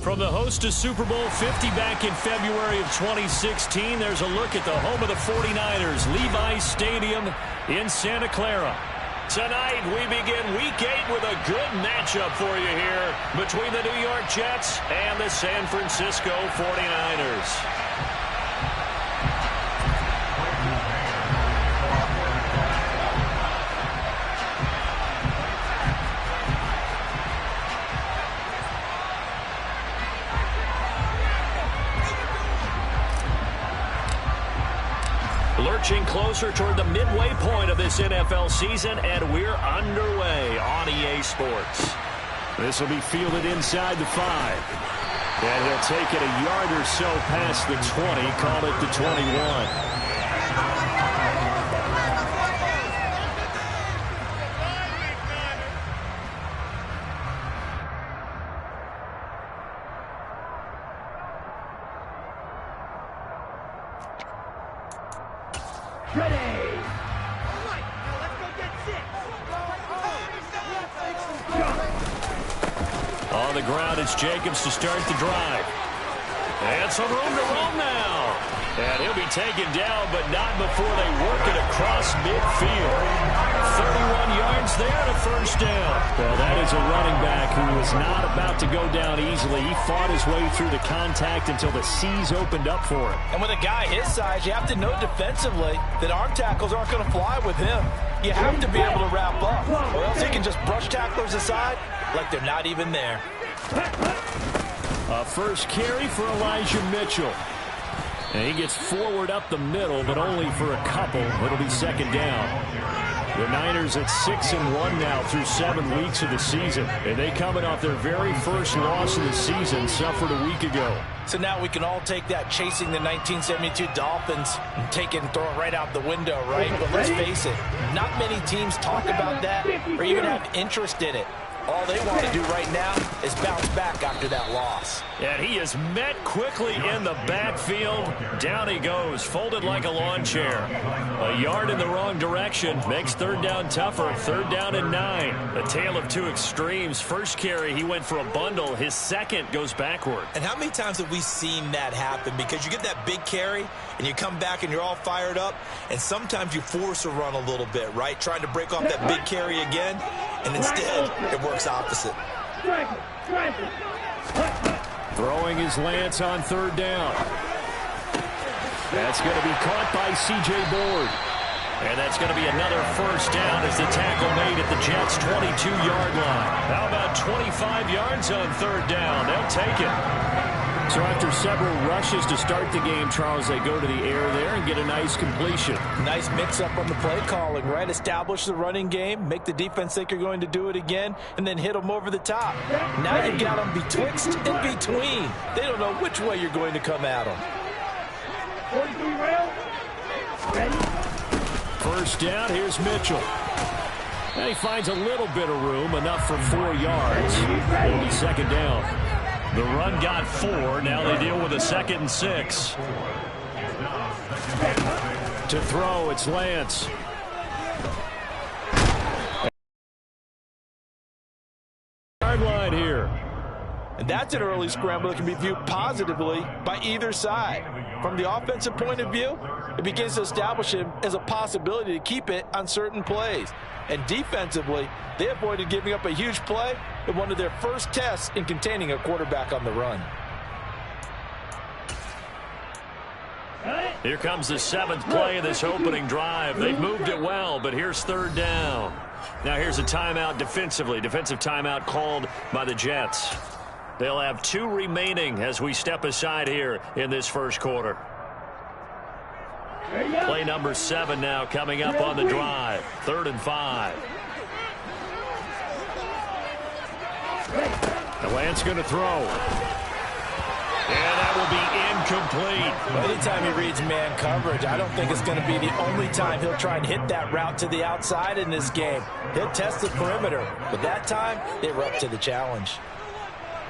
From the host to Super Bowl 50 back in February of 2016, there's a look at the home of the 49ers, Levi's Stadium in Santa Clara. Tonight, we begin Week 8 with a good matchup for you here between the New York Jets and the San Francisco 49ers. Lurching closer toward the midway point of this NFL season, and we're underway on EA Sports. This will be fielded inside the 5. And he'll take it a yard or so past the 20, call it the 21. On the ground, it's Jacobs to start the drive. And some room to roam now. And he'll be taken down, but not before they work it across midfield. 31 yards there to first down. Well, that is a running back who was not about to go down easily. He fought his way through the contact until the seas opened up for him. And with a guy his size, you have to know defensively that arm tackles aren't going to fly with him. You have to be able to wrap up, or else he can just brush tacklers aside like they're not even there. A first carry for Elijah Mitchell. And he gets forward up the middle, but only for a couple. It'll be second down. The Niners at 6-1 now through 7 weeks of the season. And they coming off their very first loss of the season, suffered a week ago. So now we can all take that chasing the 1972 Dolphins and take it and throw it right out the window, right? But let's face it, not many teams talk about that or even have interest in it. All they want to do right now is bounce back after that loss. And he is met quickly in the backfield. Down he goes, folded like a lawn chair. A yard in the wrong direction makes third down tougher. Third down and 9. A tale of two extremes. First carry, he went for a bundle. His second goes backward. And how many times have we seen that happen? Because you get that big carry, and you come back and you're all fired up, and sometimes you force a run a little bit, right? Trying to break off that big carry again, and instead it works opposite. Throwing his Lance on third down. That's going to be caught by C.J. Board. And that's going to be another first down as the tackle made at the Jets' 22-yard line. How about 25 yards on third down? They'll take it. So after several rushes to start the game, Charles, they go to the air there and get a nice completion. Nice mix-up on the play calling, right? Establish the running game, make the defense think you're going to do it again, and then hit them over the top. Now you've got them betwixt and between. They don't know which way you're going to come at them. First down, here's Mitchell. And he finds a little bit of room, enough for 4 yards. It'll be second down. The run got 4. Now they deal with a 2nd and 6. To throw, it's Lance. Yard line here. And that's an early scramble that can be viewed positively by either side. From the offensive point of view, it begins to establish him as a possibility to keep it on certain plays. And defensively, they avoided giving up a huge play in one of their first tests in containing a quarterback on the run. Here comes the 7th play of this opening drive. They've moved it well, but here's third down. Now here's a timeout defensively. Defensive timeout called by the Jets. They'll have 2 remaining as we step aside here in this first quarter. Play number 7 now coming up on the drive. 3rd and 5. The Lance going to throw. And that will be incomplete. Anytime he reads man coverage, I don't think it's going to be the only time he'll try and hit that route to the outside in this game. He'll test the perimeter, but that time they were up to the challenge.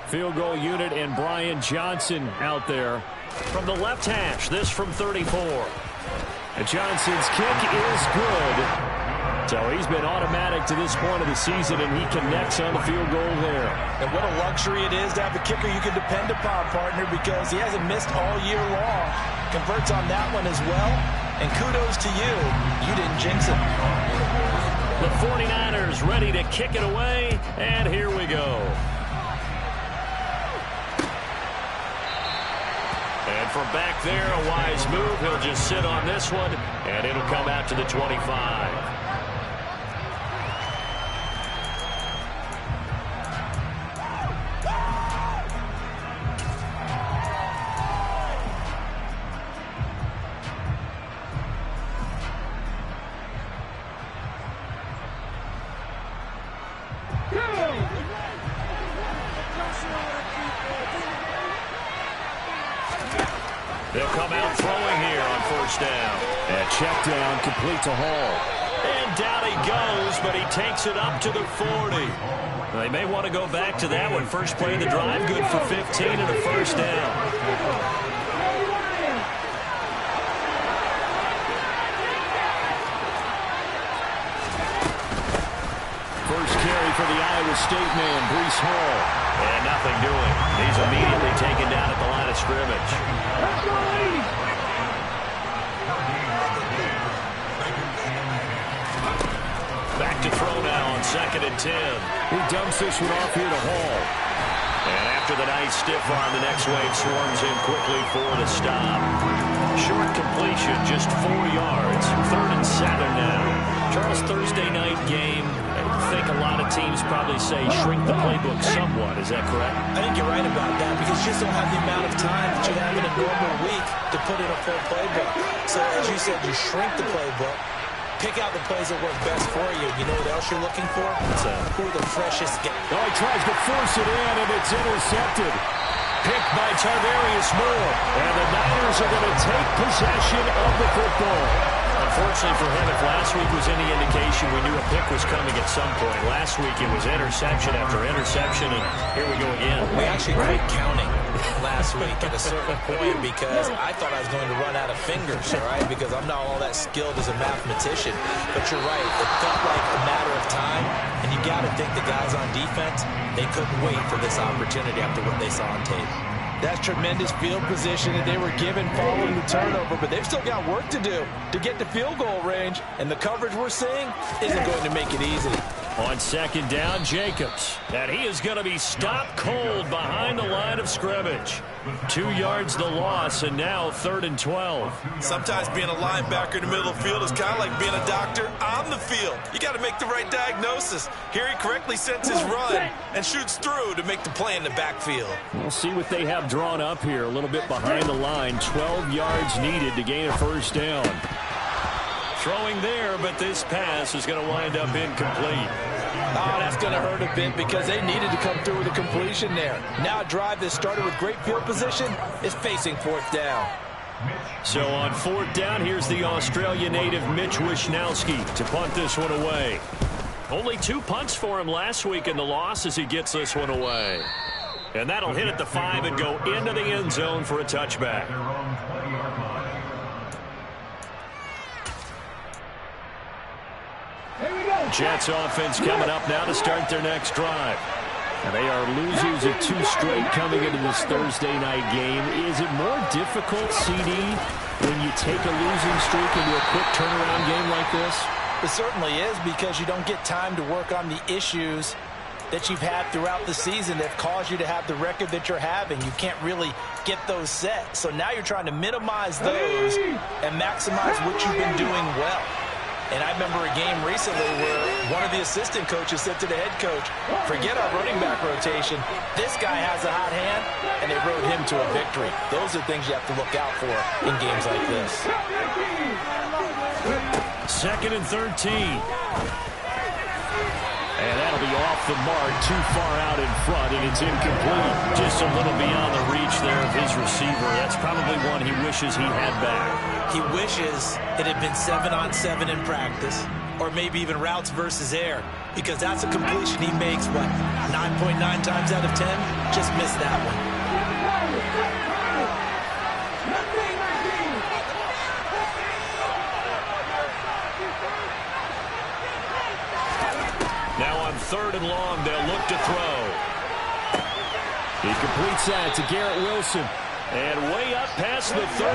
Field goal unit and Brian Johnson out there. From the left hash, this from 34. And Johnson's kick is good. So he's been automatic to this point of the season, and he connects on the field goal there. And what a luxury it is to have a kicker you can depend upon, partner, because he hasn't missed all year long. Converts on that one as well. And kudos to you. You didn't jinx it. The 49ers ready to kick it away, and here we go. And from back there, a wise move. He'll just sit on this one, and it'll come out to the 25. They'll come out throwing here on first down. And check down, complete to Hall. And down he goes, but he takes it up to the 40. They may want to go back to that one. First play of the drive, good for 15 and a first down. First carry for the Iowa State man, Breece Hall. And nothing doing. He's immediately taken down at the line of scrimmage. Back to throw now on 2nd and 10. He dumps this one off here to Hall. And after the nice stiff arm, the next wave swarms in quickly for the stop. Short completion, just 4 yards. 3rd and 7 now. Charles, Thursday night game. I think a lot of teams probably say shrink the playbook somewhat. Is that correct? I think you're right about that because you just don't have the amount of time that you have in a normal week to put in a full playbook. So as you said, you shrink the playbook, pick out the plays that work best for you. You know what else you're looking for? Who are the freshest guys? Oh, he tries to force it in, and it's intercepted. Picked by Tarvarius Moore. And the Niners are going to take possession of the football. Unfortunately for him, if last week was any indication, we knew a pick was coming at some point. Last week it was interception after interception, and here we go again. We actually quit counting last week at a certain point because I thought I was going to run out of fingers, all right, because I'm not all that skilled as a mathematician. But you're right. It felt like a matter of time, and you got to think the guys on defense, they couldn't wait for this opportunity after what they saw on tape. That's tremendous field position that they were given following the turnover, but they've still got work to do to get to field goal range, and the coverage we're seeing isn't going to make it easy. On 2nd down, Jacobs. And he is going to be stopped cold behind the line of scrimmage. 2 yards the loss, and now 3rd and 12. Sometimes being a linebacker in the middle of the field is kind of like being a doctor on the field. You got to make the right diagnosis. Here he correctly sends his run and shoots through to make the play in the backfield. We'll see what they have drawn up here. A little bit behind the line. 12 yards needed to gain a first down. Throwing there, but this pass is going to wind up incomplete. Oh, that's going to hurt a bit because they needed to come through with a completion there. Now a drive that started with great field position is facing 4th down. So on 4th down, here's the Australia native Mitch Wishnowsky to punt this one away. Only 2 punts for him last week in the loss as he gets this one away. And that'll hit at the 5 and go into the end zone for a touchback. Jets offense coming up now to start their next drive. And they are losers of 2 straight coming into this Thursday night game. Is it more difficult, CD, when you take a losing streak into a quick turnaround game like this? It certainly is because you don't get time to work on the issues that you've had throughout the season that caused you to have the record that you're having. You can't really get those set. So now you're trying to minimize those and maximize what you've been doing well. And I remember a game recently where one of the assistant coaches said to the head coach, forget our running back rotation. This guy has a hot hand, and they rode him to a victory. Those are things you have to look out for in games like this. 2nd and 13. And that'll be off the mark, too far out in front, and it's incomplete. Just a little beyond the reach there of his receiver. That's probably one he wishes he had back. He wishes it had been 7-on-7 in practice, or maybe even routes versus air, because that's a completion he makes, what, 9.9 times out of 10? Just missed that one. completes that to Garrett Wilson. And way up past the 35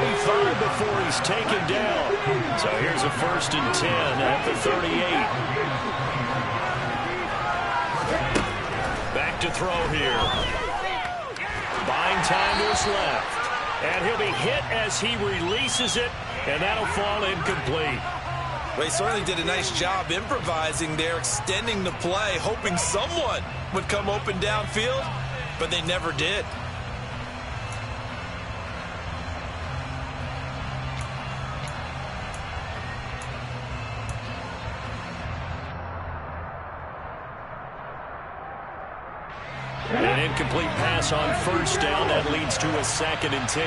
before he's taken down. So here's a 1st and 10 at the 38. Back to throw here. Buying time to his left. And he'll be hit as he releases it, and that'll fall incomplete. Well, he certainly did a nice job improvising there, extending the play, hoping someone would come open downfield, but they never did. An incomplete pass on 1st down. That leads to a 2nd and 10.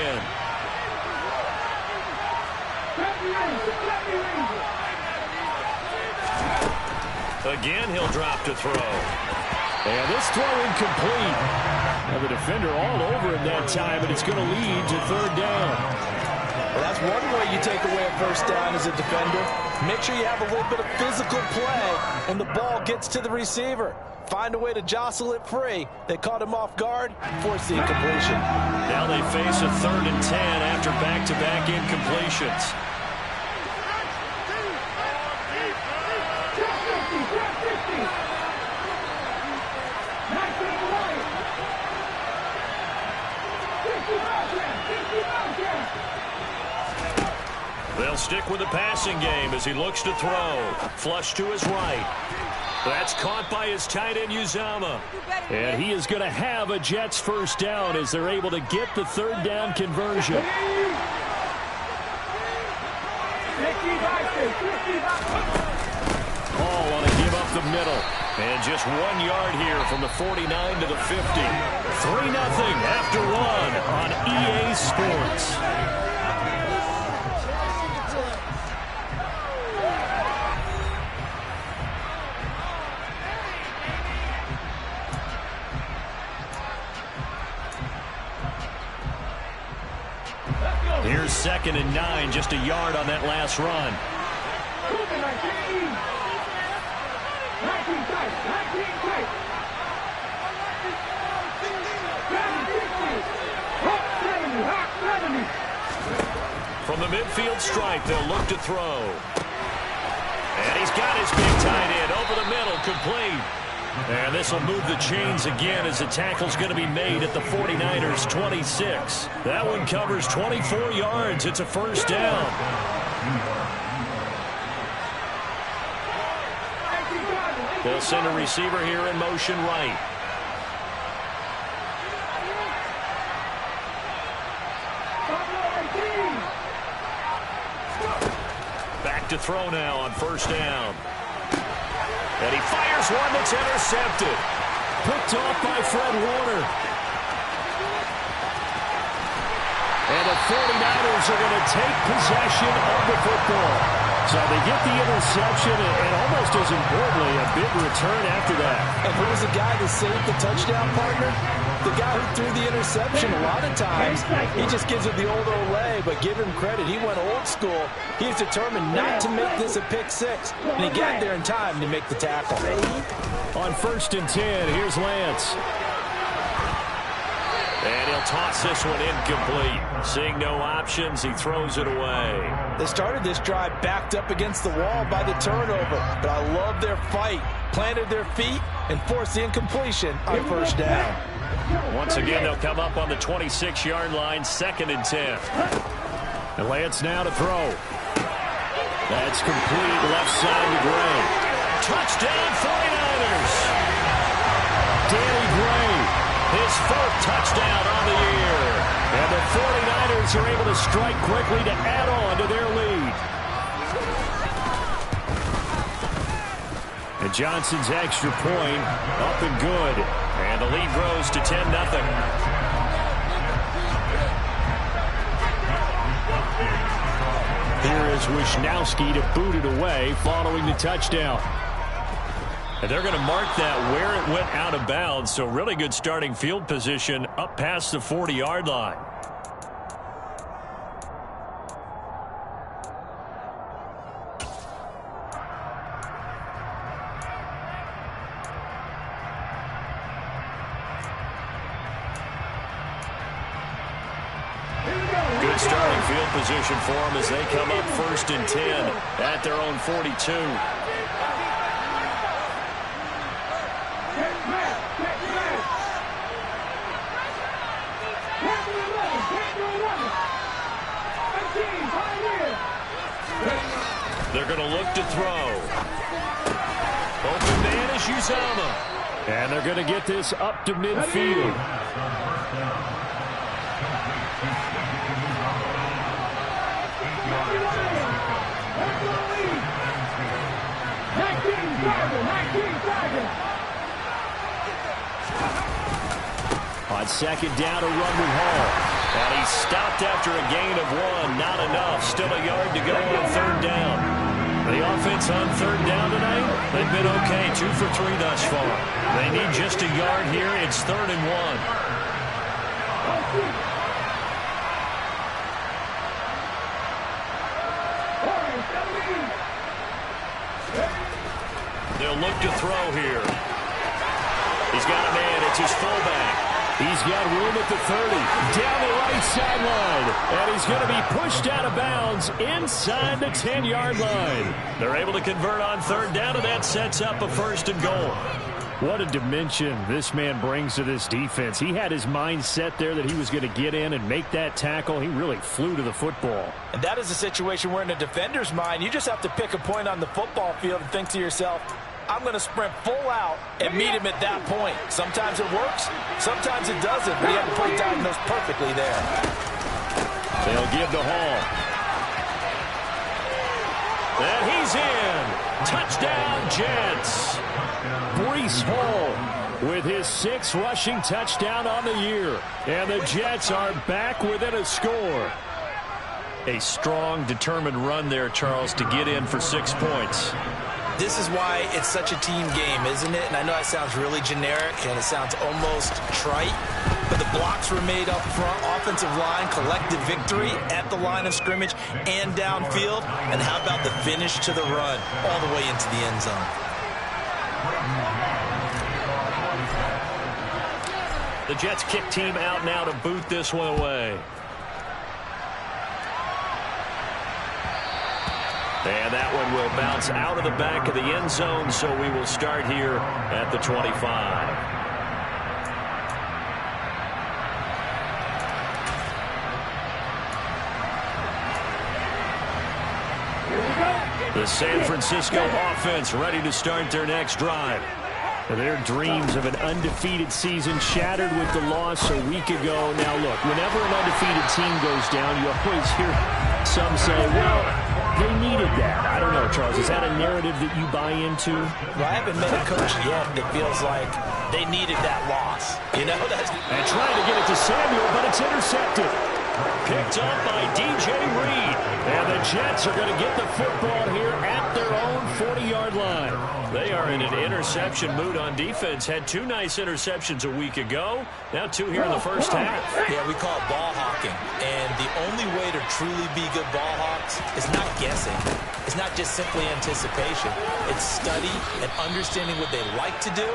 Again, he'll drop to throw. And this throw incomplete. Now the defender all over him that time, but it's going to lead to 3rd down. Well, that's one way you take away a 1st down as a defender. Make sure you have a little bit of physical play when the ball gets to the receiver. Find a way to jostle it free. They caught him off guard, force the incompletion. Now they face a 3rd and 10 after back-to-back incompletions. They'll stick with the passing game as he looks to throw. Flush to his right. That's caught by his tight end, Uzomah. And he is going to have a Jets 1st down as they're able to get the 3rd down conversion. All want to give up the middle. And just 1 yard here from the 49 to the 50. 3-0 after 1 on EA Sports. Here's 2nd and 9, just a yard on that last run. From the midfield stripe, they'll look to throw. And he's got his big tight end over the middle, complete. And this will move the chains again as the tackle's going to be made at the 49ers 26. That one covers 24 yards. It's a 1st down. They'll send a receiver here in motion right. Back to throw now on 1st down. And he fires one that's intercepted. Picked off by Fred Warner. And the 49ers are going to take possession of the football. So they get the interception and almost as importantly, a big return after that. And who was the guy that saved the touchdown, partner? The guy who threw the interception. A lot of times, he just gives it the old Olay, but give him credit. He went old school. He was determined not to make this a pick 6, and he got there in time to make the tackle. On 1st and 10, here's Lance. And he'll toss this one incomplete. Seeing no options, he throws it away. They started this drive backed up against the wall by the turnover, but I love their fight. Planted their feet and forced the incompletion on 1st down. Once again, they'll come up on the 26-yard line, 2nd and 10. And Lance now to throw. That's complete left side to Gray. Touchdown 49ers. Danny Gray. His 4th touchdown on the year. And the 49ers are able to strike quickly to add on to their lead. And Johnson's extra point up and good. And the lead grows to 10-0. Here is Wisnowski to boot it away following the touchdown. And they're going to mark that where it went out of bounds. So really good starting field position up past the 40-yard line. Good starting field position for them as they come up 1st and 10 at their own 42. They're going to look to throw. Open man is Uzomah. And they're going to get this up to midfield. On 2nd down, a run with Hall. And he's stopped after a gain of 1. Not enough. Still a yard to go on 3rd down. The offense on 3rd down tonight, they've been okay. 2 for 3 thus far. They need just a yard here. It's 3rd and 1. They'll look to throw here. He's got a man. It's his fullback. He's got room at the 30, down the right sideline, and he's going to be pushed out of bounds inside the 10-yard line. They're able to convert on 3rd down, and that sets up a 1st and goal. What a dimension this man brings to this defense. He had his mind set there that he was going to get in and make that tackle. He really flew to the football. And that is a situation where in a defender's mind, you just have to pick a point on the football field and think to yourself, I'm going to sprint full out and meet him at that point. Sometimes it works, sometimes it doesn't, but he had to put it diagnosed perfectly there. They'll give to Hall. And he's in. Touchdown, Jets. Breece Hall with his 6th rushing touchdown on the year. And the Jets are back within a score. A strong, determined run there, Charles, to get in for 6 points. This is why it's such a team game, isn't it? And I know that sounds really generic and it sounds almost trite, but the blocks were made up front, offensive line, collective victory at the line of scrimmage and downfield. And how about the finish to the run all the way into the end zone? The Jets kick team out now to boot this one away. And that one will bounce out of the back of the end zone, so we will start here at the 25. The San Francisco offense ready to start their next drive. Their dreams of an undefeated season shattered with the loss a week ago. Now, look, whenever an undefeated team goes down, you always hear some say, well, they needed that. I don't know, Charles. Is that a narrative that you buy into? Well, I haven't met a coach yet that feels like they needed that loss. You know, and trying to get it to Samuel, but it's intercepted. Picked up by DJ Reed. And the Jets are going to get the football here at their own 40-yard line. They are in an interception mood on defense. Had 2 nice interceptions a week ago. Now 2 here in the first half. Yeah, we call it ball hawking. And the only way to truly be good ball hawks is not guessing. It's not just simply anticipation. It's study and understanding what they like to do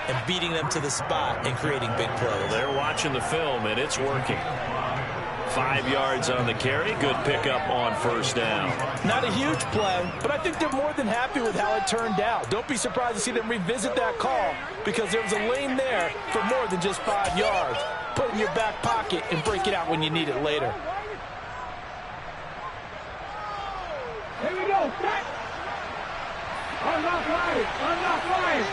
and beating them to the spot and creating big plays. They're watching the film, and it's working. 5 yards on the carry. Good pickup on 1st down. Not a huge play, but I think they're more than happy with how it turned out. Don't be surprised to see them revisit that call because there was a lane there for more than just 5 yards. Put it in your back pocket and break it out when you need it later. Here we go. Set. Unlock line. Unlock line.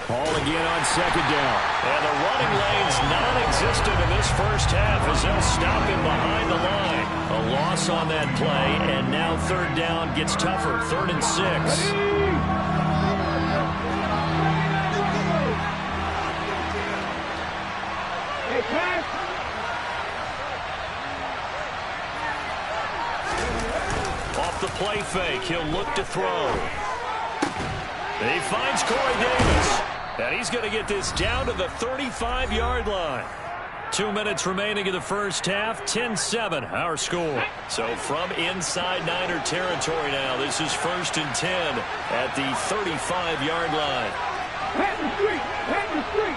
Hall again on 2nd down. And the running lane's non-existent in this first half as they'll stop him behind the line. A loss on that play, and now 3rd down gets tougher. 3rd and 6. Hey, pass. Off the play fake, he'll look to throw. He finds Corey Davis. And he's going to get this down to the 35-yard line. 2 minutes remaining in the first half. 10-7 our score. So from inside Niner territory now, this is 1st and 10 at the 35-yard line. Pat the street. Pat the street.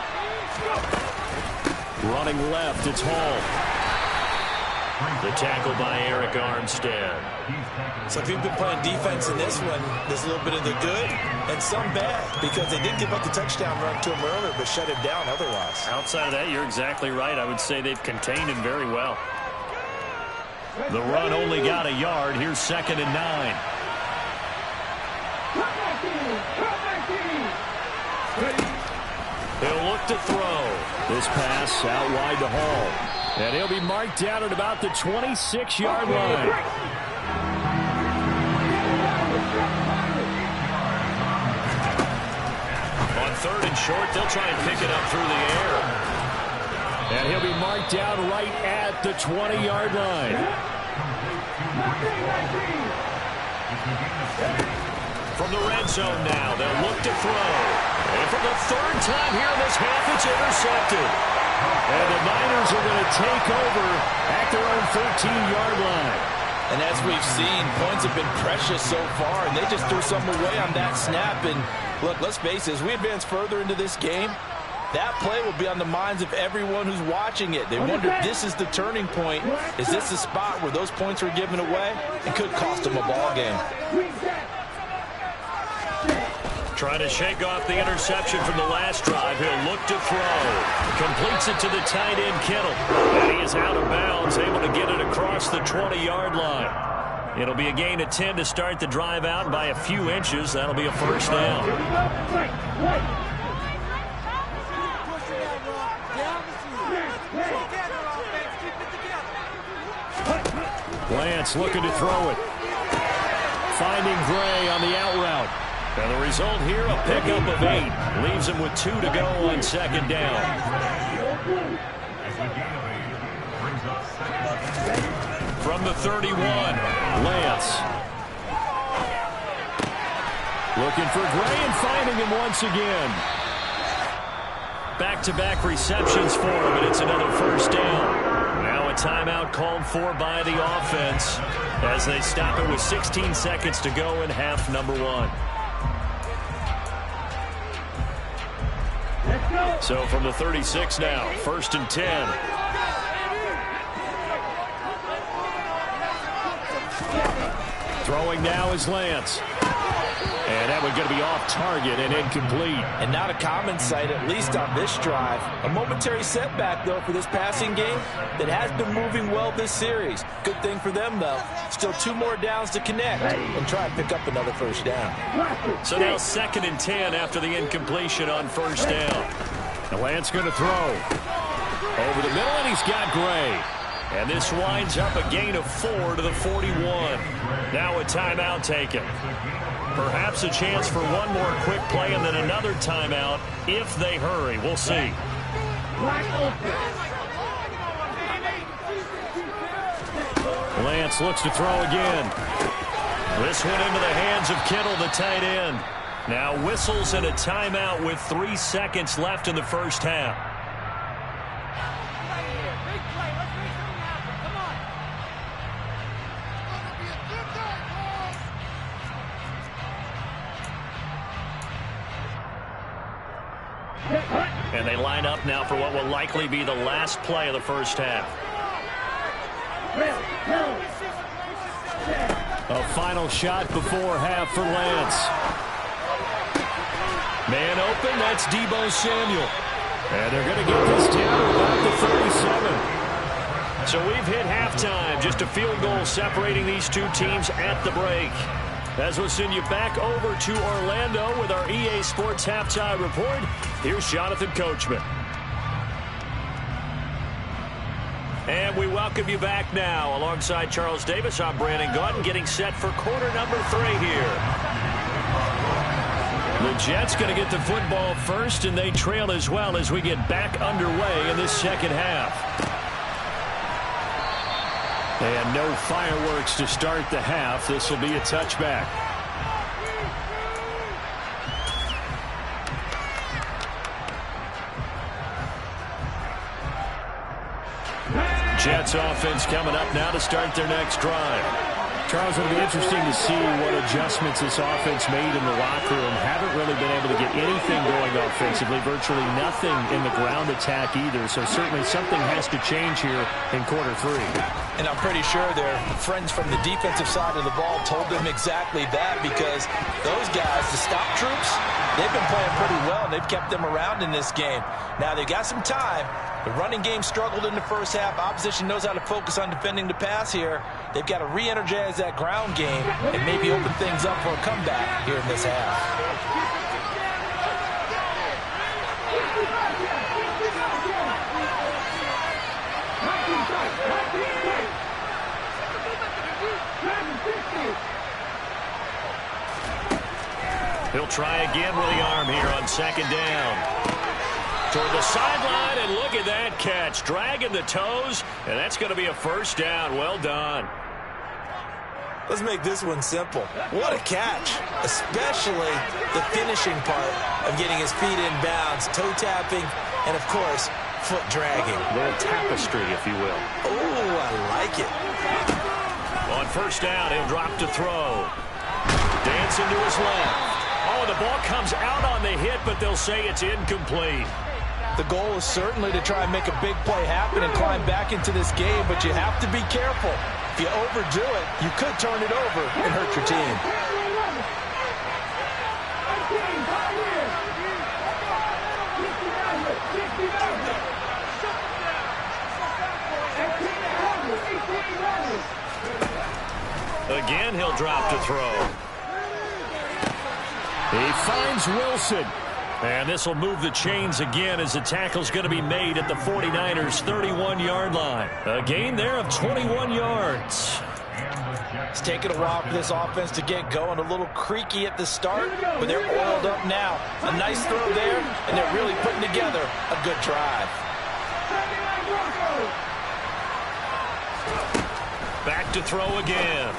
running left. It's Hall. The tackle by Arik Armstead. So if you've been playing defense in this one, there's a little bit of the good and some bad, because they did give up the touchdown run to him earlier, but shut him down otherwise. Outside of that, you're exactly right. I would say they've contained him very well. The run only got a yard. Here's 2nd and 9. He'll look to throw. This pass out wide to Hall. And he'll be marked down at about the 26-yard line. On 3rd and short, they'll try and pick it up through the air. And he'll be marked down right at the 20-yard line. From the red zone now, they'll look to throw. And for the 3rd time here in this half, it's intercepted. And the Niners are going to take over at their own 13-yard line. And as we've seen, points have been precious so far, and they just threw some away on that snap. And look, let's face it, as we advance further into this game, that play will be on the minds of everyone who's watching it. They wonder if this is the turning point. Is this the spot where those points were given away? It could cost them a ball game. Trying to shake off the interception from the last drive. He'll look to throw. Completes it to the tight end, Kittle. And he is out of bounds, able to get it across the 20-yard line. It'll be a gain of 10 to start the drive out by a few inches. That'll be a first down. Lance looking to throw it. Finding Gray on the out route. And the result here, a pickup of 8. Leaves him with 2 to go on 2nd down. From the 31, Lance. Looking for Gray and finding him once again. Back-to-back receptions for him, and it's another first down. Now a timeout called for by the offense as they stop it with 16 seconds to go in half number 1. So from the 36 now, 1st and 10. Throwing now is Lance. And that one's going to be off target and incomplete. And not a common sight, at least on this drive. A momentary setback, though, for this passing game that has been moving well this series. Good thing for them, though. Still 2 more downs to connect and try and pick up another first down. So now 2nd and 10 after the incompletion on first down. And Lance going to throw. Over the middle, and he's got Gray. And this winds up a gain of 4 to the 41. Now a timeout taken. Perhaps a chance for one more quick play and then another timeout if they hurry. We'll see. Lance looks to throw again. This one into the hands of Kittle, the tight end. Now whistles and a timeout with 3 seconds left in the first half. And they line up now for what will likely be the last play of the first half. A final shot before half for Lance. Man open, that's Deebo Samuel. And they're going to get this down to about the 37. So we've hit halftime. Just a field goal separating these two teams at the break. As we'll send you back over to Orlando with our EA Sports Halftime Report, here's Jonathan Coachman. And we welcome you back now. Alongside Charles Davis, I'm Brandon Gaudin, getting set for quarter number 3 here. The Jets going to get the football first, and they trail as well as we get back underway in this second half. And no fireworks to start the half. This will be a touchback. Jets offense coming up now to start their next drive. Charles, it'll be interesting to see what adjustments this offense made in the locker room. Haven't really been able to get anything going offensively, virtually nothing in the ground attack either. So certainly something has to change here in quarter 3. And I'm pretty sure their friends from the defensive side of the ball told them exactly that, because those guys, the stop troops, they've been playing pretty well. They've kept them around in this game. Now they've got some time. The running game struggled in the first half. Opposition knows how to focus on defending the pass here. They've got to re-energize that ground game and maybe open things up for a comeback here in this half. He'll try again with the arm here on second down. Toward the sideline, and look at that catch. Dragging the toes, and that's going to be a first down. Well done. Let's make this one simple. What a catch, especially the finishing part of getting his feet in bounds, toe tapping, and, of course, foot dragging. A little tapestry, if you will. Oh, I like it. On first down, he'll drop to throw. Dancing to his left. Oh, the ball comes out on the hit, but they'll say it's incomplete. The goal is certainly to try and make a big play happen and climb back into this game, but you have to be careful. If you overdo it, you could turn it over and hurt your team. Again, he'll drop to throw. He finds Wilson. And this will move the chains again as the tackle's going to be made at the 49ers' 31-yard line. A gain there of 21 yards. It's taken a while for this offense to get going. A little creaky at the start, but they're oiled up now. A nice throw there, and they're really putting together a good drive. Back to throw again.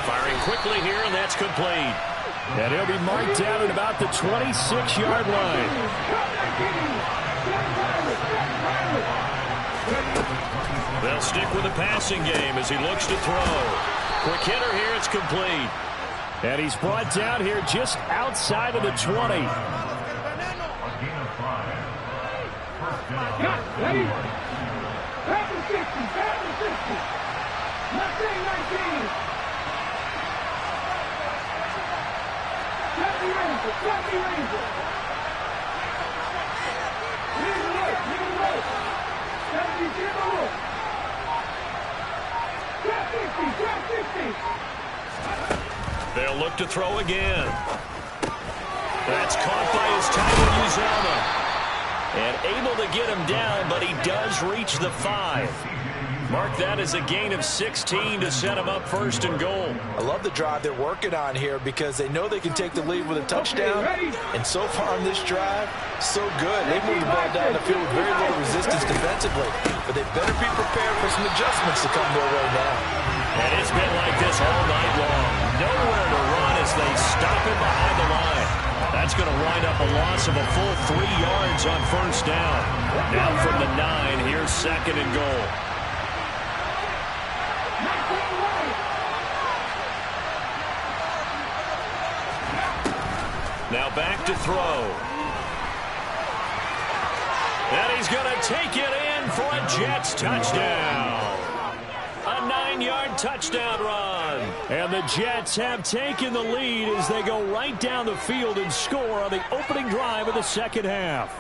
Firing quickly here, and that's complete. And he'll be marked down at about the 26-yard line. They'll stick with the passing game as he looks to throw. Quick hitter here, it's complete. And he's brought down here just outside of the 20. Ready? Back to 60, back to 60. 19. Let me raise it. Leave it. 50. They'll look to throw again. That's caught by his tight end, Uzomah. And able to get him down, but he does reach the 5. Mark that as a gain of 16 to set him up first and goal. I love the drive they're working on here because they know they can take the lead with a touchdown. And so far on this drive, so good. They moved the ball down the field with very little resistance defensively. But they better be prepared for some adjustments to come their way now. And it's been like this all night long. Nowhere to run as they stop him behind the line. That's going to wind up a loss of a full 3 yards on first down. Now from the 9, here's second and goal. Now back to throw. And he's going to take it in for a Jets touchdown. A 9-yard touchdown run. And the Jets have taken the lead as they go right down the field and score on the opening drive of the second half.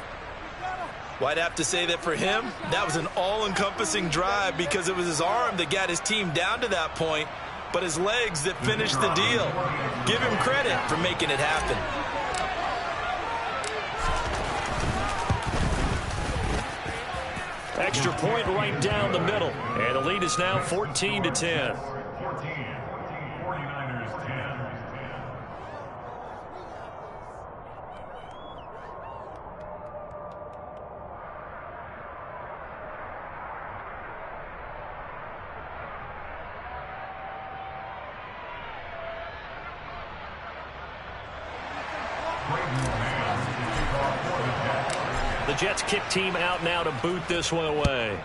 Well, I'd have to say that for him, that was an all-encompassing drive because it was his arm that got his team down to that point, but his legs that finished the deal. Give him credit for making it happen. Extra point right down the middle. And the lead is now 14-10. The Jets kick team out now to boot this one away.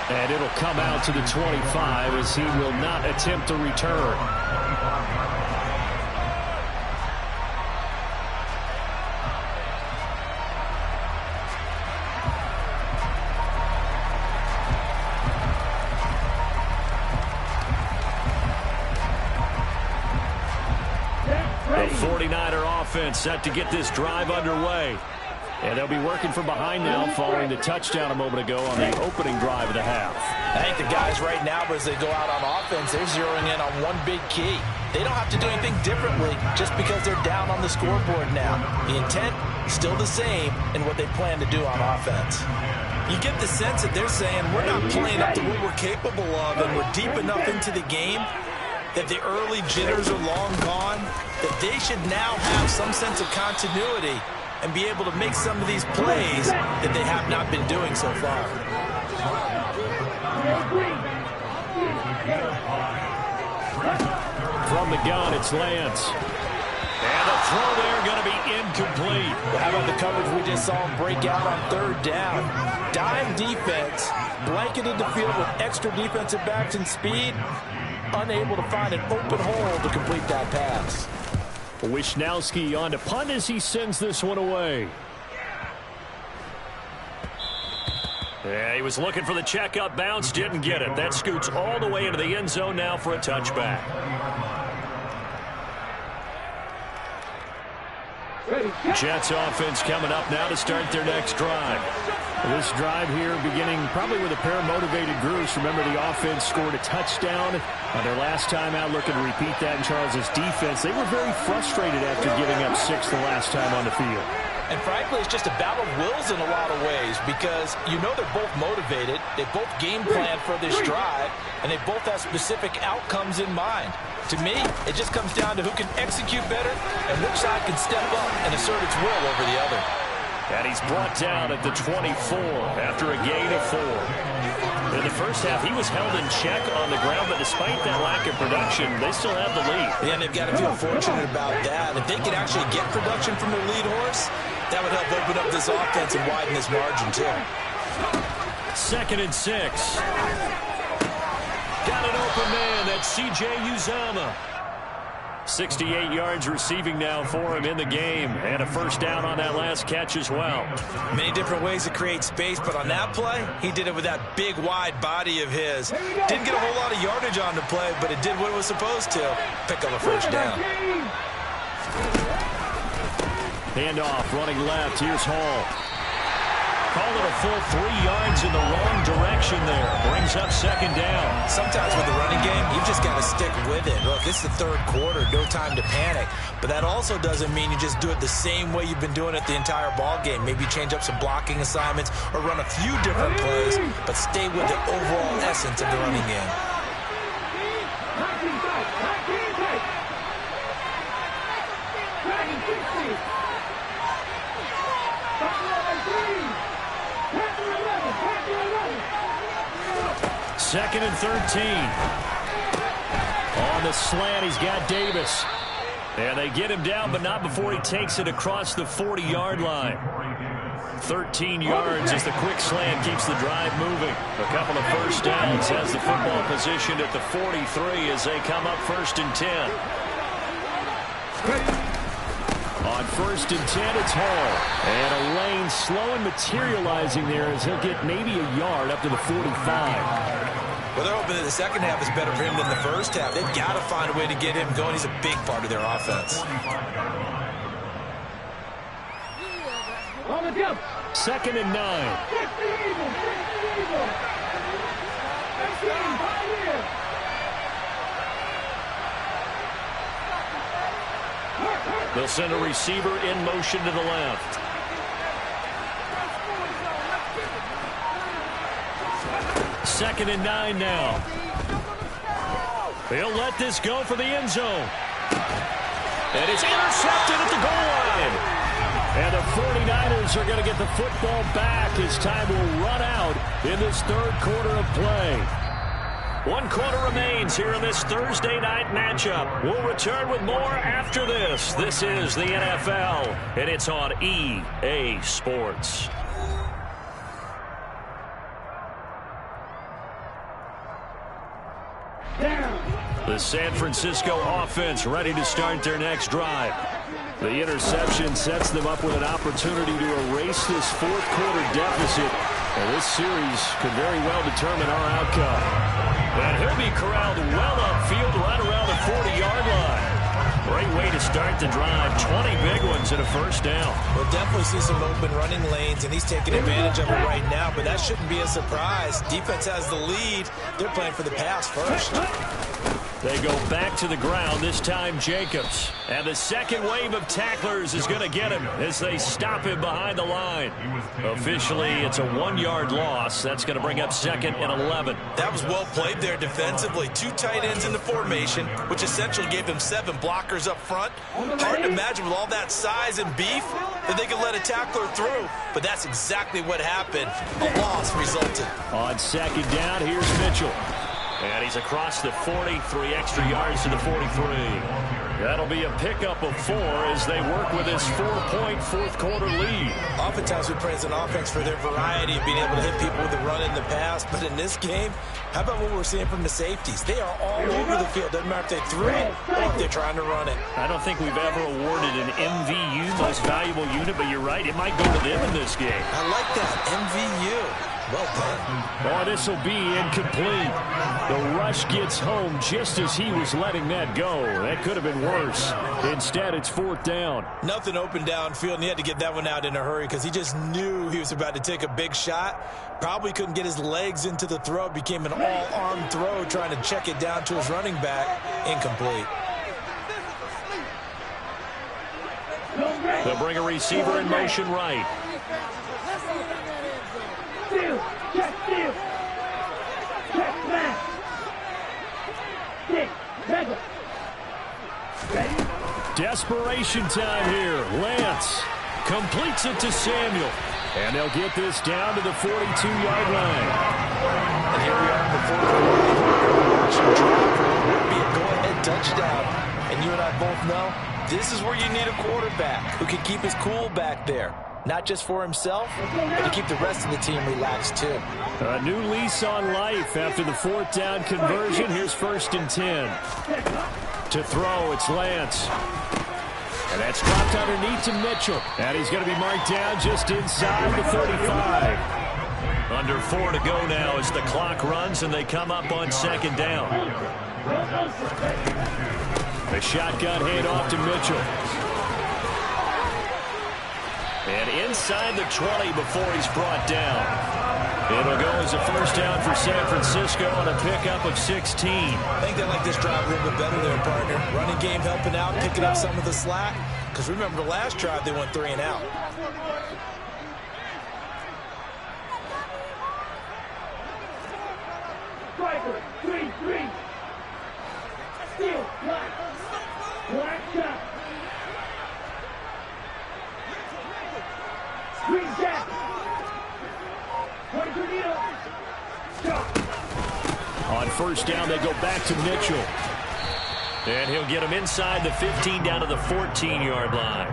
And it'll come out to the 25 as he will not attempt to return. The 49er offense set to get this drive underway. And they'll be working from behind now following the touchdown a moment ago on the opening drive of the half. I think the guys right now, as they go out on offense, they're zeroing in on one big key. They don't have to do anything differently just because they're down on the scoreboard now. The intent is still the same in what they plan to do on offense. You get the sense that they're saying we're not playing up to what we're capable of, and we're deep enough into the game that the early jitters are long gone, that they should now have some sense of continuity and be able to make some of these plays that they have not been doing so far. From the gun, it's Lance. And the throw there going to be incomplete. Well, how about the coverage we just saw him break out on third down? Dime defense, blanketed the field with extra defensive backs and speed, unable to find an open hole to complete that pass. Wishnowski on to punt as he sends this one away. Yeah, he was looking for the checkup bounce, didn't get it. That scoots all the way into the end zone now for a touchback. Jets offense coming up now to start their next drive. This drive here beginning probably with a pair of motivated groups. Remember, the offense scored a touchdown on their last time out, looking to repeat that in Charles' defense. They were very frustrated after giving up 6 the last time on the field. And frankly, it's just a battle of wills in a lot of ways because you know they're both motivated, they both game plan for this drive, and they both have specific outcomes in mind. To me, it just comes down to who can execute better and which side can step up and assert its will over the other. And he's brought down at the 24 after a gain of 4. In the first half, he was held in check on the ground, but despite that lack of production, they still have the lead. Yeah, and they've got to feel fortunate about that. If they could actually get production from their lead horse, that would help open up this offense and widen this margin, too. 2nd and 6. Got an open man. That's C.J. Uzomah. 68 yards receiving now for him in the game, and a first down on that last catch as well. Many different ways to create space, but on that play, he did it with that big, wide body of his. Didn't get a whole lot of yardage on the play, but it did what it was supposed to. Pick up a first down. Handoff, running left. Here's Hall. Call it a full 3 yards in the wrong direction there. Brings up 2nd down. Sometimes with the running game, you've just got to stick with it. Look, it's the 3rd quarter, no time to panic. But that also doesn't mean you just do it the same way you've been doing it the entire ball game. Maybe change up some blocking assignments or run a few different plays, but stay with the overall essence of the running game. Second and 13. On the slant, he's got Davis. And they get him down, but not before he takes it across the 40-yard line. 13 yards as the quick slant keeps the drive moving. A couple of first downs as the football positioned at the 43 as they come up 1st and 10. On 1st and 10, it's Hall. And a lane slow and materializing there as he'll get maybe a yard up to the 45. Well, they're hoping that the second half is better for him than the first half. They've got to find a way to get him going. He's a big part of their offense. 2nd and 9. They'll send a receiver in motion to the left. Second and 9 now. They'll let this go for the end zone. And it's intercepted at the goal line. And the 49ers are going to get the football back as time will run out in this 3rd quarter of play. 1 quarter remains here in this Thursday night matchup. We'll return with more after this. This is the NFL, and it's on EA Sports. The San Francisco offense ready to start their next drive. The interception sets them up with an opportunity to erase this fourth-quarter deficit. And this series could very well determine our outcome. And he'll be corralled well upfield right around the 40-yard line. Great way to start the drive. 20 big ones and a first down. We'll definitely see some open running lanes, and he's taking advantage of it right now, but that shouldn't be a surprise. Defense has the lead. They're playing for the pass first. They go back to the ground, this time Jacobs. And the second wave of tacklers is going to get him as they stop him behind the line. Officially, it's a 1-yard loss. That's going to bring up 2nd and 11. That was well played there defensively. 2 tight ends in the formation, which essentially gave them 7 blockers up front. Hard to imagine with all that size and beef that they could let a tackler through. But that's exactly what happened. A loss resulted. On second down, here's Mitchell. And he's across the 40, 3 extra yards to the 43. That'll be a pickup of 4 as they work with this 4-point fourth-quarter lead. Oftentimes we praise an offense for their variety of being able to hit people with the run in the pass. But in this game, how about what we're seeing from the safeties? They are all over the field. Doesn't matter if they threw it or if they're trying to run it. I don't think we've ever awarded an MVU, most valuable unit, but you're right, it might go to them in this game. I like that, MVU. Well done. Oh, this will be incomplete. The rush gets home just as he was letting that go. That could have been worse. Instead, it's 4th down. Nothing open downfield, and he had to get that one out in a hurry because he just knew he was about to take a big shot. Probably couldn't get his legs into the throw. It became an all-arm throw trying to check it down to his running back. Incomplete. They'll bring a receiver in motion right. Steal, check steal. Check smash. 6, mega. Ready? Desperation time here. Lance completes it to Samuel. And they'll get this down to the 42-yard line. And here we are in the fourth quarter. Watching drive would be a go-ahead touchdown. And you and I both know this is where you need a quarterback who can keep his cool back there. Not just for himself, but to keep the rest of the team relaxed, too. A new lease on life after the 4th down conversion. Here's 1st and 10. To throw, it's Lance. And that's dropped underneath to Mitchell. And he's going to be marked down just inside the 35. Under 4 to go now as the clock runs and they come up on 2nd down. The shotgun handoff to Mitchell. And inside the 20 before he's brought down. It'll go as a first down for San Francisco on a pickup of 16. I think they like this drive a little bit better there, partner. Running game helping out, picking up some of the slack. Because remember, the last drive, they went 3 and out. Striker, 3-3. Steal, black. Black shot. Green jacket. Point tornado. Shot. On first down, they go back to Mitchell. And he'll get him inside the 15 down to the 14-yard line.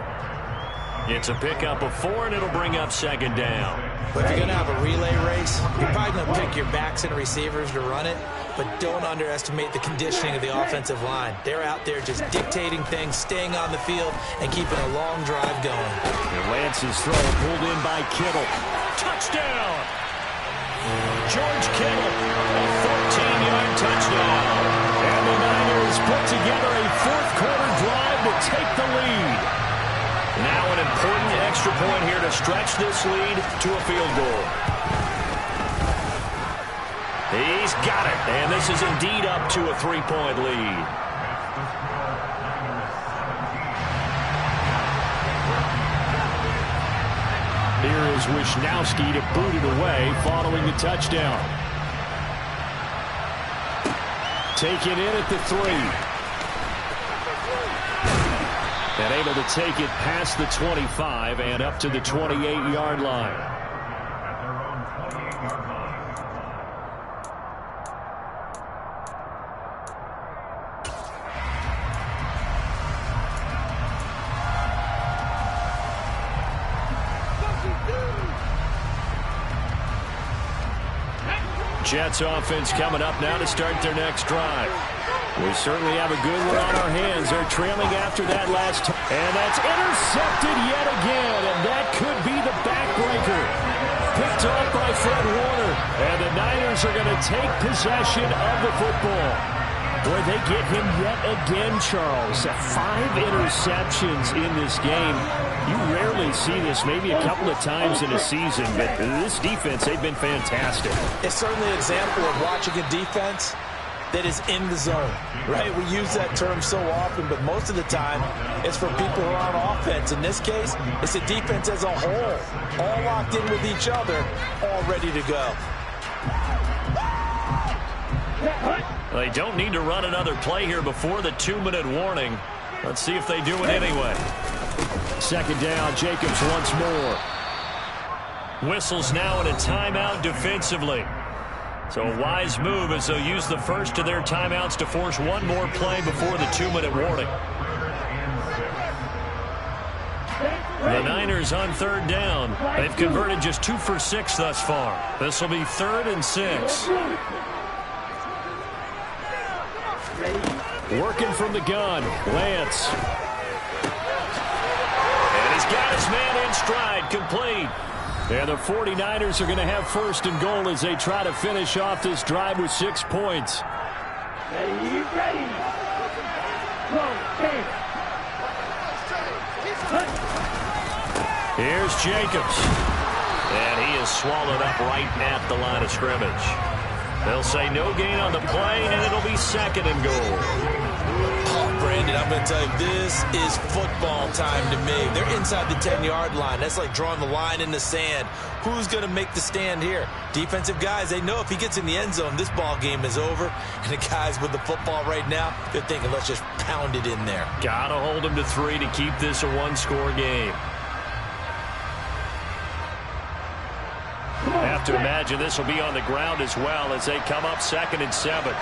It's a pickup of 4, and it'll bring up 2nd down. But if you're going to have a relay race, you're probably going to pick your backs and receivers to run it, but don't underestimate the conditioning of the offensive line. They're out there just dictating things, staying on the field, and keeping a long drive going. And Lance's throw pulled in by Kittle. Touchdown! George Kittle, a 14-yard touchdown. And the Niners put together a fourth-quarter drive to take the lead. Now an important extra point here to stretch this lead to a field goal. He's got it, and this is indeed up to a 3-point lead. Here is Wisnowski to boot it away following the touchdown. Taken in at the 3. And able to take it past the 25 and up to the 28-yard line. Jets offense coming up now to start their next drive. We certainly have a good one on our hands. They're trailing after that last time. And that's intercepted yet again. And that could be the backbreaker. Picked off by Fred Warner. And the Niners are going to take possession of the football. Boy, they get him yet again, Charles. 5 interceptions in this game. You rarely see this, maybe a couple of times in a season. But this defense, they've been fantastic. It's certainly an example of watching a defense that is in the zone, right? We use that term so often, but most of the time it's for people who are on offense. In this case, it's a defense as a whole, all locked in with each other, all ready to go. They don't need to run another play here before the 2-minute warning. Let's see if they do it anyway. Second down, Jacobs once more. Whistles now in a timeout defensively. So a wise move as they'll use the first of their timeouts to force one more play before the 2-minute warning. The Niners on third down. They've converted just 2 for 6 thus far. This will be 3rd and 6. Working from the gun, Lance. And he's got his man in stride, complete. And the 49ers are going to have 1st and goal as they try to finish off this drive with 6 points. Ready. Go, Here's Jacobs. And he is swallowed up right at the line of scrimmage. They'll say no gain on the play, and it'll be 2nd and goal. Oh, Brandon, I'm going to tell you, this is football time to me. They're inside the 10-yard line. That's like drawing the line in the sand. Who's going to make the stand here? Defensive guys, they know if he gets in the end zone, this ball game is over. And the guys with the football right now, they're thinking, let's just pound it in there. Got to hold them to 3 to keep this a 1-score game. Have to imagine this will be on the ground as well as they come up 2nd and 7.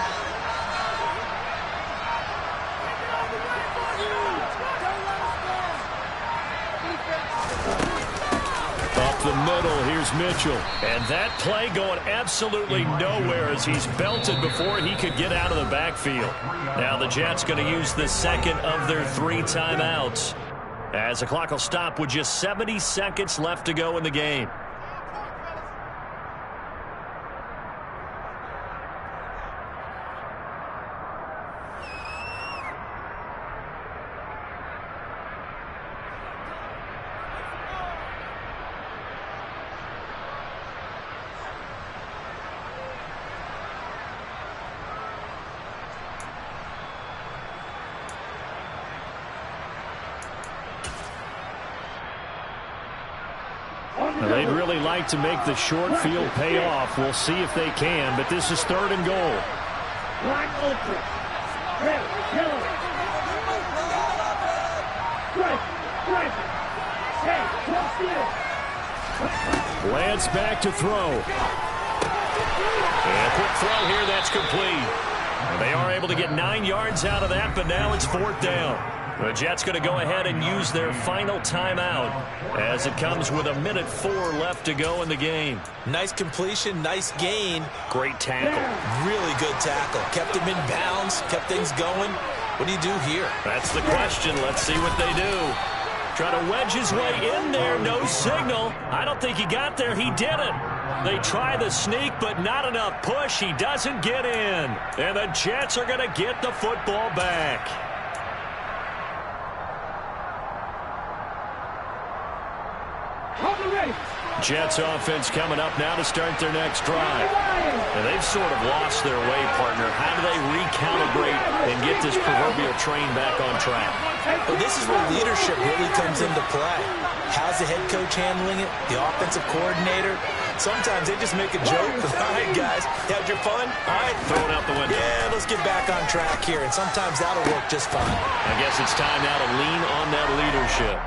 Up the middle, here's Mitchell. And that play going absolutely nowhere as he's belted before he could get out of the backfield. Now the Jets going to use the 2nd of their 3 timeouts as the clock will stop with just 70 seconds left to go in the game. They'd really like to make the short field pay off. We'll see if they can, but this is 3rd and goal. Black ultra. Red, yellow. Stripe. Hey, let's Lance back to throw. And a quick throw here, that's complete. They are able to get 9 yards out of that, but now it's 4th down. The Jets going to go ahead and use their final timeout as it comes with 1:04 left to go in the game. Nice completion, nice gain. Great tackle. Really good tackle. Kept him in bounds, kept things going. What do you do here? That's the question. Let's see what they do. Try to wedge his way in there. No signal. I don't think he got there. He didn't. They try the sneak, but not enough push. He doesn't get in. And the Jets are going to get the football back. Jets offense coming up now to start their next drive. And they've sort of lost their way, partner. How do they recalibrate and get this proverbial train back on track? Well, this is where leadership really comes into play. How's the head coach handling it? The offensive coordinator? Sometimes they just make a joke. All right, guys, you had your fun? All right. Throw it out the window. Yeah, let's get back on track here. And sometimes that'll work just fine. I guess it's time now to lean on that leadership.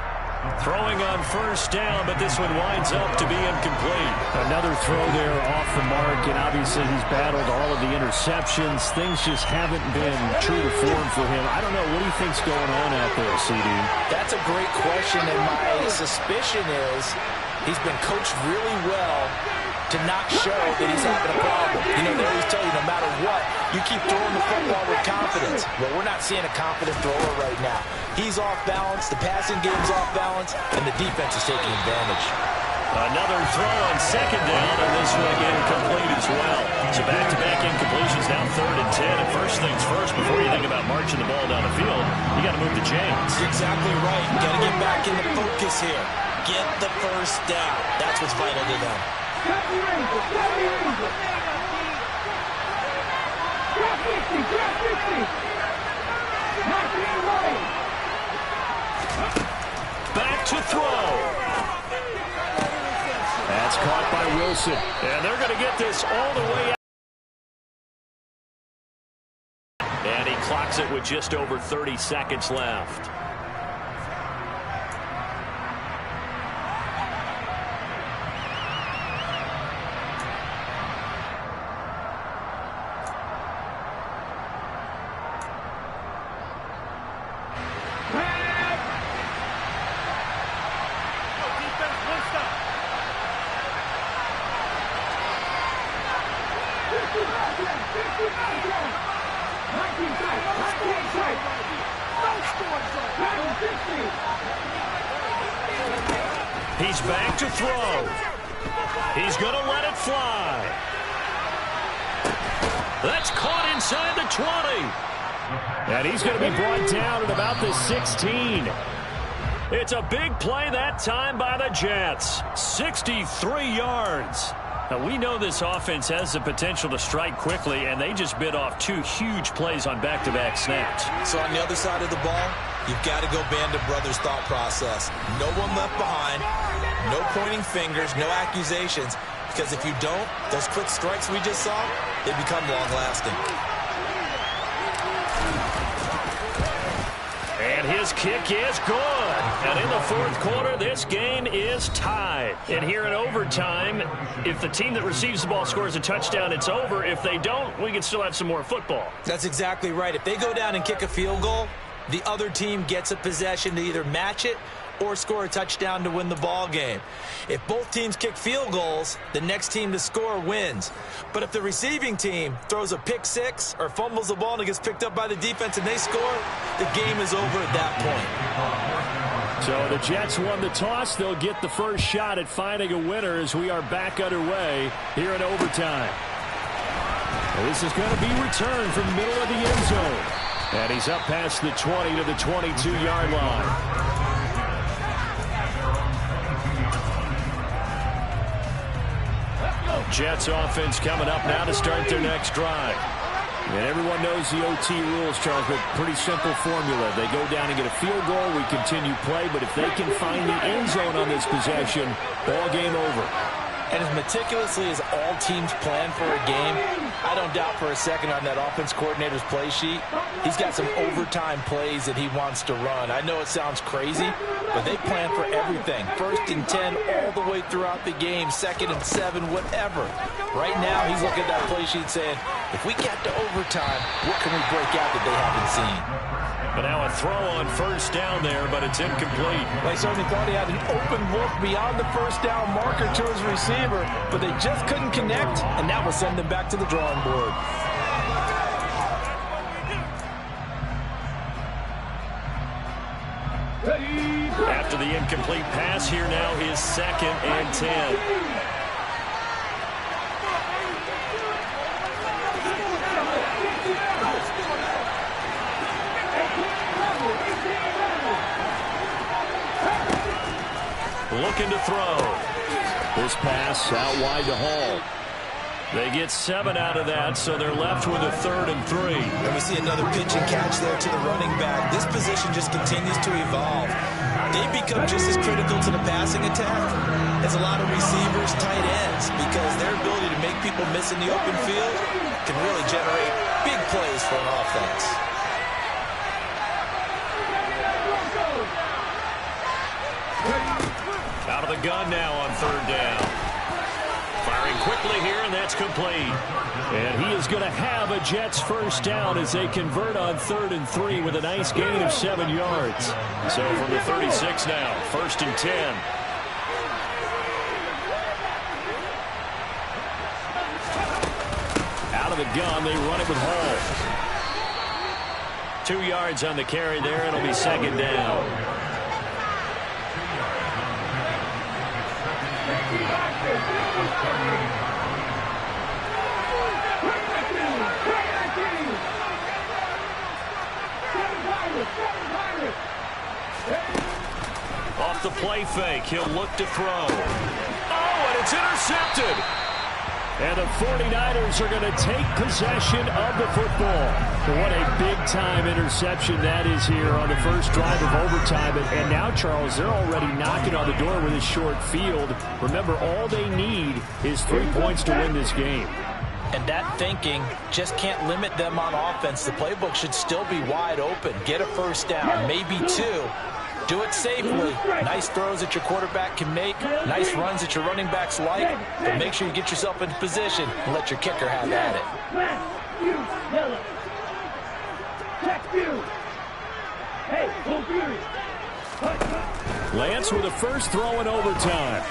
Throwing on 1st down, but this one winds up to be incomplete. Another throw there off the mark, and obviously he's battled all of the interceptions. Things just haven't been true to form for him. I don't know. What do you think's going on out there, CD? That's a great question, and my suspicion is he's been coached really well to not show that he's having a problem. You know, they always tell you no matter what, you keep throwing the football with confidence. Well, we're not seeing a confident thrower right now. He's off balance, the passing game's off balance, and the defense is taking advantage. Another throw on second down, and this one incomplete as well. So back-to-back incompletions, now 3rd and 10. And first things first, before you think about marching the ball down the field, you got to move the chains. You're exactly right. You got to get back into focus here. Get the first down. That's what's vital to them. Back to throw. That's caught by Wilson. And they're going to get this all the way out. And he clocks it with just over 30 seconds left. He's back to throw. He's going to let it fly. That's caught inside the 20. And he's going to be brought down at about the 16. It's a big play that time by the Jets. 63 yards. Now, we know this offense has the potential to strike quickly, and they just bit off 2 huge plays on back-to-back snaps. So on the other side of the ball, you've got to go Band of Brothers thought process. No one left behind, no pointing fingers, no accusations, because if you don't, those quick strikes we just saw, they become long-lasting. And his kick is good. And in the 4th quarter, this game is tied. And here in overtime, if the team that receives the ball scores a touchdown, it's over. If they don't, we can still have some more football. That's exactly right. If they go down and kick a field goal, the other team gets a possession to either match it or score a touchdown to win the ball game. If both teams kick field goals, the next team to score wins. But if the receiving team throws a pick six or fumbles the ball and it gets picked up by the defense and they score, the game is over at that point. So the Jets won the toss. They'll get the first shot at finding a winner as we are back underway here in overtime. This is going to be returned from the middle of the end zone. And he's up past the 20 to the 22-yard line. Jets offense coming up now to start their next drive. And everyone knows the OT rules, Charles, but pretty simple formula. They go down and get a field goal, we continue play, but if they can find the end zone on this possession, ball game over. And as meticulously as all teams plan for a game, I don't doubt for a second on that offense coordinator's play sheet, he's got some overtime plays that he wants to run. I know it sounds crazy, but they plan for everything. 1st and 10 all the way throughout the game, 2nd and 7, whatever. Right now, he's looking at that play sheet saying, if we get to overtime, what can we break out that they haven't seen? But now a throw on 1st down there, but it's incomplete. They certainly thought he had an open look beyond the 1st down marker to his receiver, but they just couldn't connect, and that will send them back to the drawing board. After the incomplete pass, here now is 2nd and 10. Looking to throw. This pass out wide to Hall. They get 7 out of that, so they're left with a 3rd and 3. And we see another pitch and catch there to the running back. This position just continues to evolve. They become just as critical to the passing attack as a lot of receivers, tight ends, because their ability to make people miss in the open field can really generate big plays for an offense. Out of the gun now on 3rd down. Firing quickly here, and that's complete. And he is going to have a Jets first down as they convert on 3rd and 3 with a nice gain of 7 yards. So from the 36 now, 1st and 10. of the gun. They run it with Hall. 2 yards on the carry there. It'll be second down. Off the play fake, he'll look to throw. Oh, and it's intercepted. And the 49ers are going to take possession of the football. What a big-time interception that is here on the first drive of overtime. And now, Charles, they're already knocking on the door with a short field. Remember, all they need is 3 points to win this game. And that thinking just can't limit them on offense. The playbook should still be wide open. Get a first down, maybe 2. Do it safely. Nice throws that your quarterback can make. Nice runs that your running backs like. But make sure you get yourself into position and let your kicker have at it. Lance with a first throw in overtime.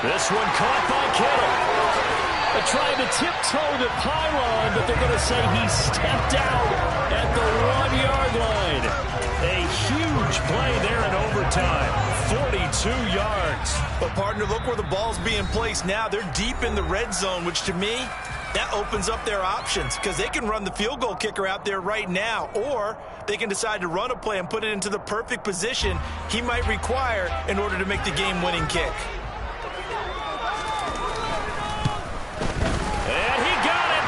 This one caught by Kittle. They're trying to tiptoe the pylon, but they're going to say he stepped out at the 1-yard line. A huge play there in overtime. 42 yards. But, partner, look where the ball's being placed now. They're deep in the red zone, which to me, that opens up their options because they can run the field goal kicker out there right now, or they can decide to run a play and put it into the perfect position he might require in order to make the game-winning kick. And he got it.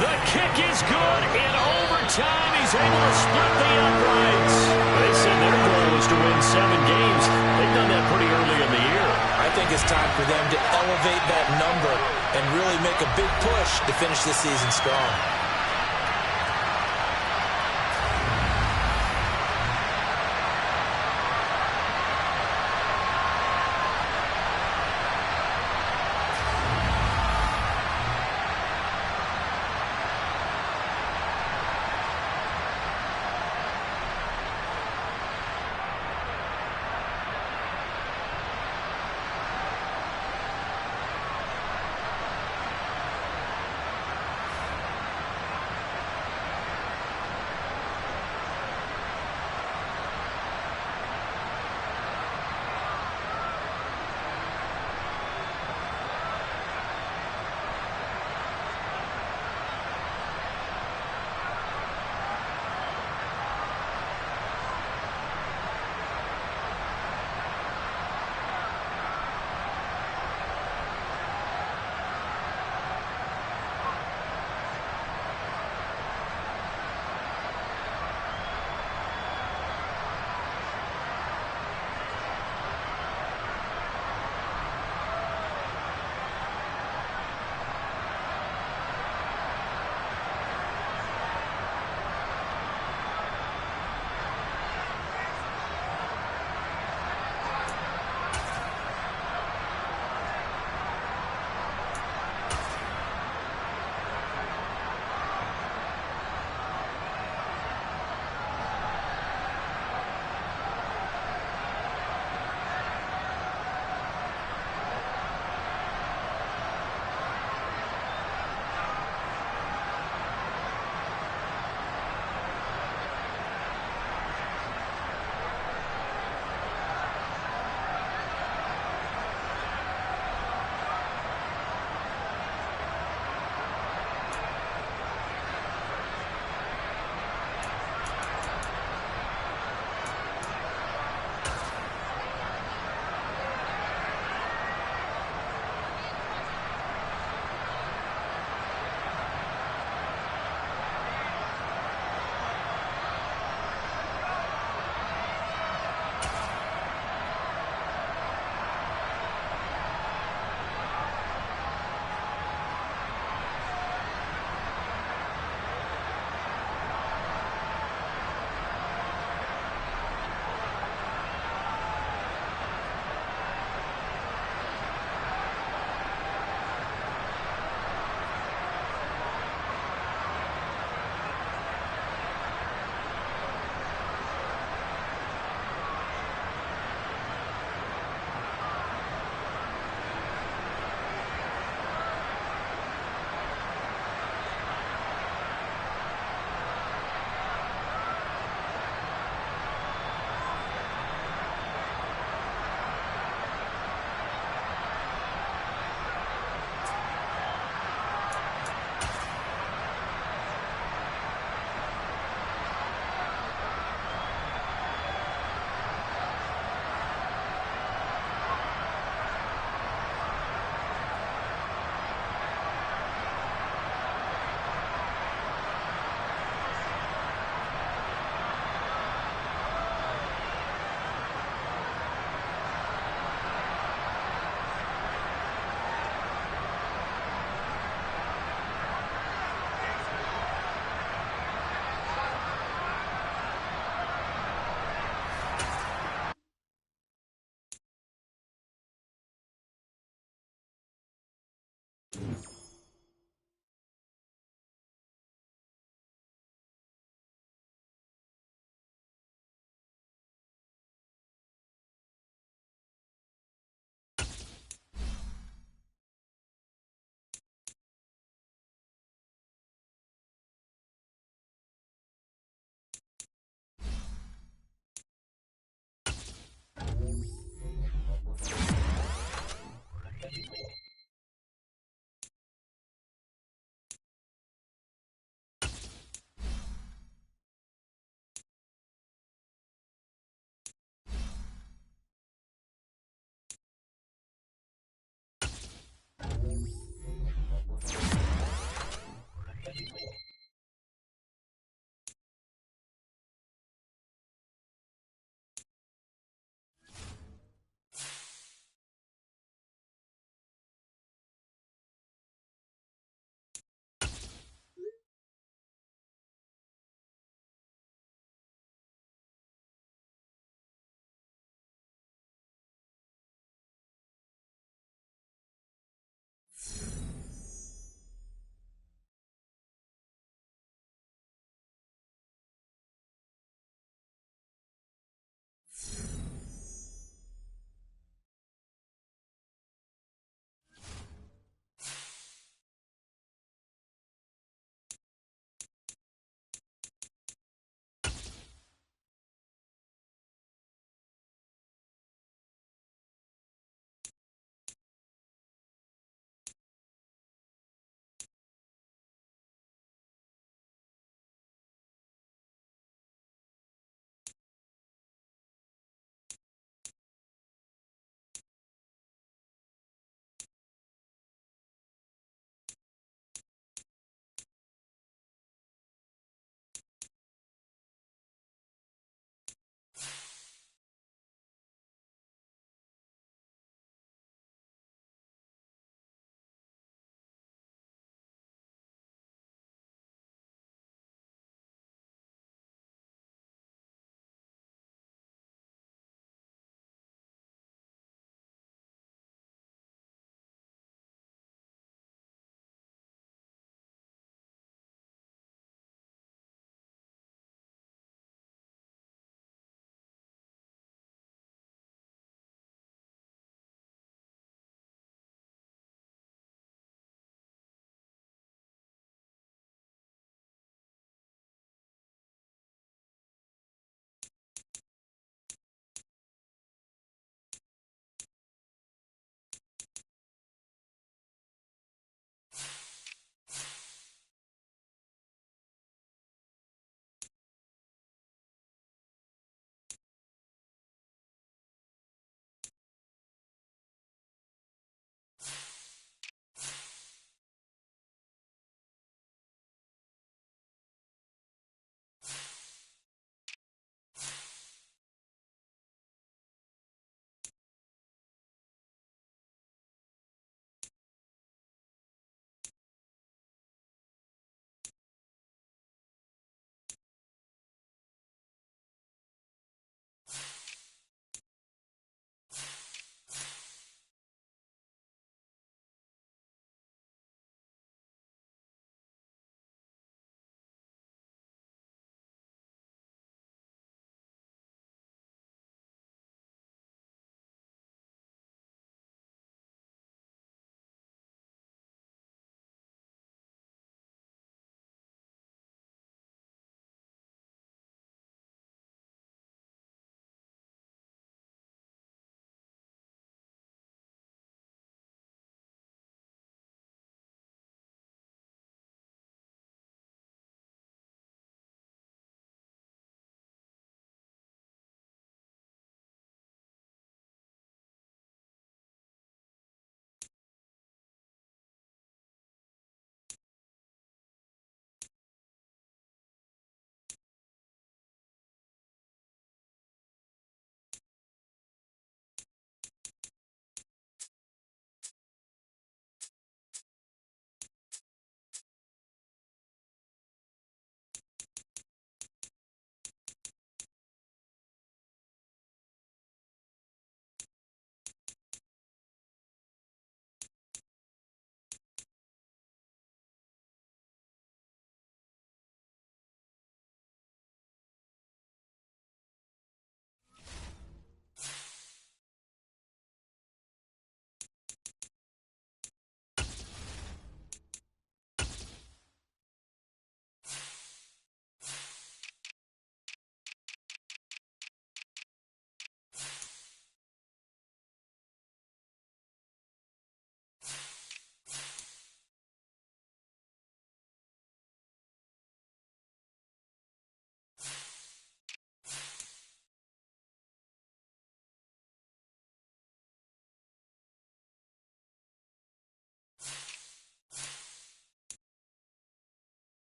The kick is good in overtime. He's able to split the uprights. They said their goal was to win 7 games. They've done that pretty early in the year. I think it's time for them to elevate that number and really make a big push to finish this season strong.